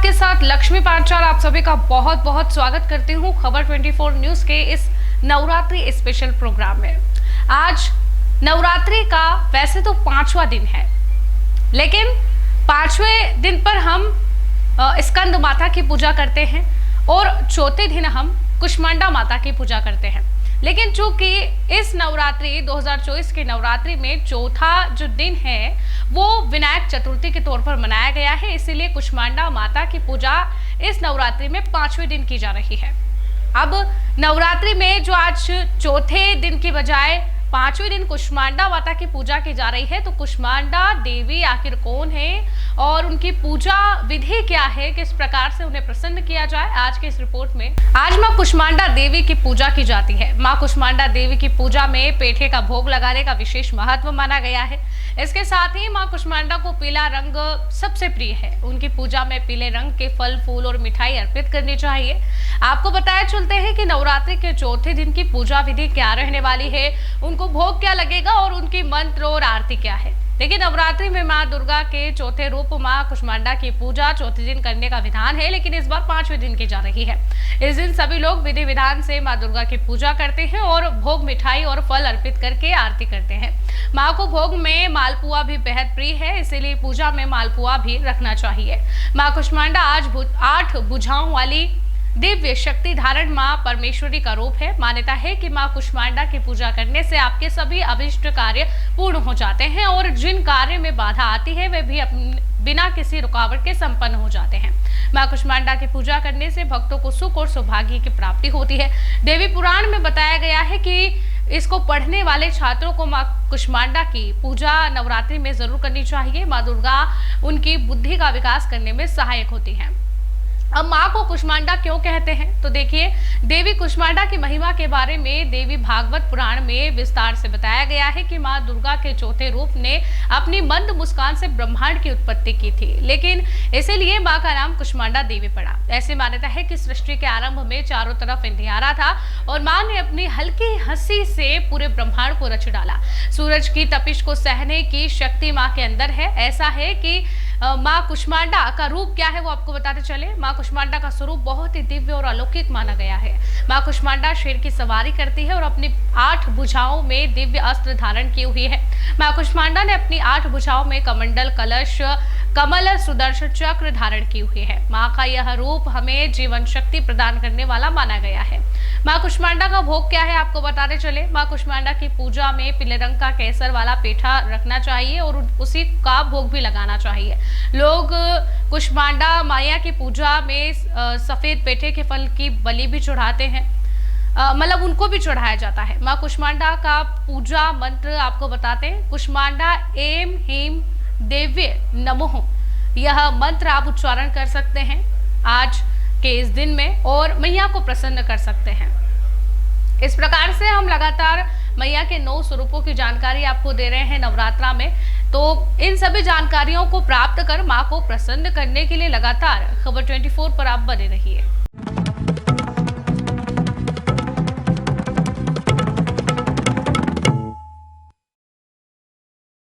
आपके साथ लक्ष्मी पांचाल। आप सभी का बहुत बहुत स्वागत करती हूँ खबर 24 न्यूज के इस नवरात्रि स्पेशल प्रोग्राम में। आज नवरात्रि का वैसे तो 5वां दिन है, लेकिन 5वें दिन पर हम स्कंद माता की पूजा करते हैं और चौथे दिन हम कुष्मांडा माता की पूजा करते हैं। लेकिन चूंकि इस नवरात्रि 2024 के नवरात्रि में चौथा जो दिन है वो विनायक चतुर्थी के तौर पर मनाया गया है, इसीलिए कुष्मांडा माता की पूजा इस नवरात्रि में 5वें दिन की जा रही है। अब नवरात्रि में जो आज चौथे दिन की बजाय 5वें दिन कुष्मांडा माता की पूजा की जा रही है, तो कुष्मांडा देवी आखिर कौन है और उनकी पूजा विधि क्या है, किस प्रकार से उन्हें प्रसन्न किया जाए, आज के इस रिपोर्ट में। आज मां कुष्मांडा देवी की पूजा की जाती है। मां कुष्मांडा देवी की पूजा में पेठे का भोग लगाने का विशेष महत्व माना गया है। इसके साथ ही मां कुष्मांडा को पीला रंग सबसे प्रिय है। उनकी पूजा में पीले रंग के फल, फूल और मिठाई अर्पित करनी चाहिए। आपको बताया चलते हैं कि नवरात्रि के चौथे दिन की पूजा विधि क्या रहने वाली है, उनको भोग क्या लगेगा और उनकी मंत्र और आरती क्या है। देखिए, नवरात्रि में मां दुर्गा के चौथे रूप मां कुष्मांडा की पूजा चौथे दिन करने का विधान है, लेकिन इस बार 5वें दिन की जा रही है। इस दिन सभी लोग विधि विधान से मां दुर्गा की पूजा करते हैं और भोग, मिठाई और फल अर्पित करके आरती करते हैं। मां को भोग में मालपुआ भी बेहद प्रिय है, इसीलिए पूजा में मालपुआ भी रखना चाहिए। मां कुष्मांडा आज 8 भुजाओं वाली दिव्य शक्ति धारण मां परमेश्वरी का रूप है। मान्यता है कि मां कुष्मांडा की पूजा करने से आपके सभी अभिष्ट कार्य पूर्ण हो जाते हैं और जिन कार्य में बाधा आती है वे भी बिना किसी रुकावट के संपन्न हो जाते हैं। मां कुष्मांडा की पूजा करने से भक्तों को सुख और सौभाग्य की प्राप्ति होती है। देवी पुराण में बताया गया है कि इसको पढ़ने वाले छात्रों को मां कुष्मांडा की पूजा नवरात्रि में जरूर करनी चाहिए। मां दुर्गा उनकी बुद्धि का विकास करने में सहायक होती है। अब मां को कुष्मांडा क्यों कहते हैं, तो देखिए, देवी कुष्मांडा की महिमा के बारे में देवी भागवत पुराण में विस्तार से बताया गया है कि मां दुर्गा के चौथे रूप ने अपनी मंद मुस्कान से ब्रह्मांड की उत्पत्ति की थी, लेकिन इसीलिए मां का नाम कुष्मांडा देवी पड़ा। ऐसी मान्यता है कि सृष्टि के आरंभ में चारों तरफ अंधियारा था और मां ने अपनी हल्की हंसी से पूरे ब्रह्मांड को रच डाला। सूरज की तपिश को सहने की शक्ति मां के अंदर है। ऐसा है कि मां कुष्मांडा का रूप क्या है वो आपको बताते चले। मां कुष्मांडा का स्वरूप बहुत ही दिव्य और अलौकिक माना गया है। मां कुष्मांडा शेर की सवारी करती है और अपनी 8 भुजाओं में दिव्य अस्त्र धारण की हुई है। मां कुष्मांडा ने अपनी 8 भुजाओं में कमंडल, कलश, कमल, सुदर्शन चक्र धारण की हुई है। मां का यह रूप हमें जीवन शक्ति प्रदान करने वाला माना गया है। मां कुष्मांडा का भोग क्या है आपको बताते चले। मां कुष्मांडा की पूजा में पीले रंग का केसर वाला पेठा रखना चाहिए और उसी का भोग भी लगाना चाहिए। लोग कुष्मांडा माया की पूजा में सफेद पेठे के फल की बलि भी चढ़ाते हैं, मतलब उनको भी चढ़ाया जाता है। मां कुष्मांडा का पूजा मंत्र आपको बताते हैं। कुष्मांडा एम हीम देव्य नमोह, यह मंत्र आप उच्चारण कर सकते हैं आज के इस दिन में और मैया को प्रसन्न कर सकते हैं। इस प्रकार से हम लगातार मैया के 9 स्वरूपों की जानकारी आपको दे रहे हैं नवरात्रा में। तो इन सभी जानकारियों को प्राप्त कर मां को प्रसन्न करने के लिए लगातार खबर 24 पर आप बने रहिए।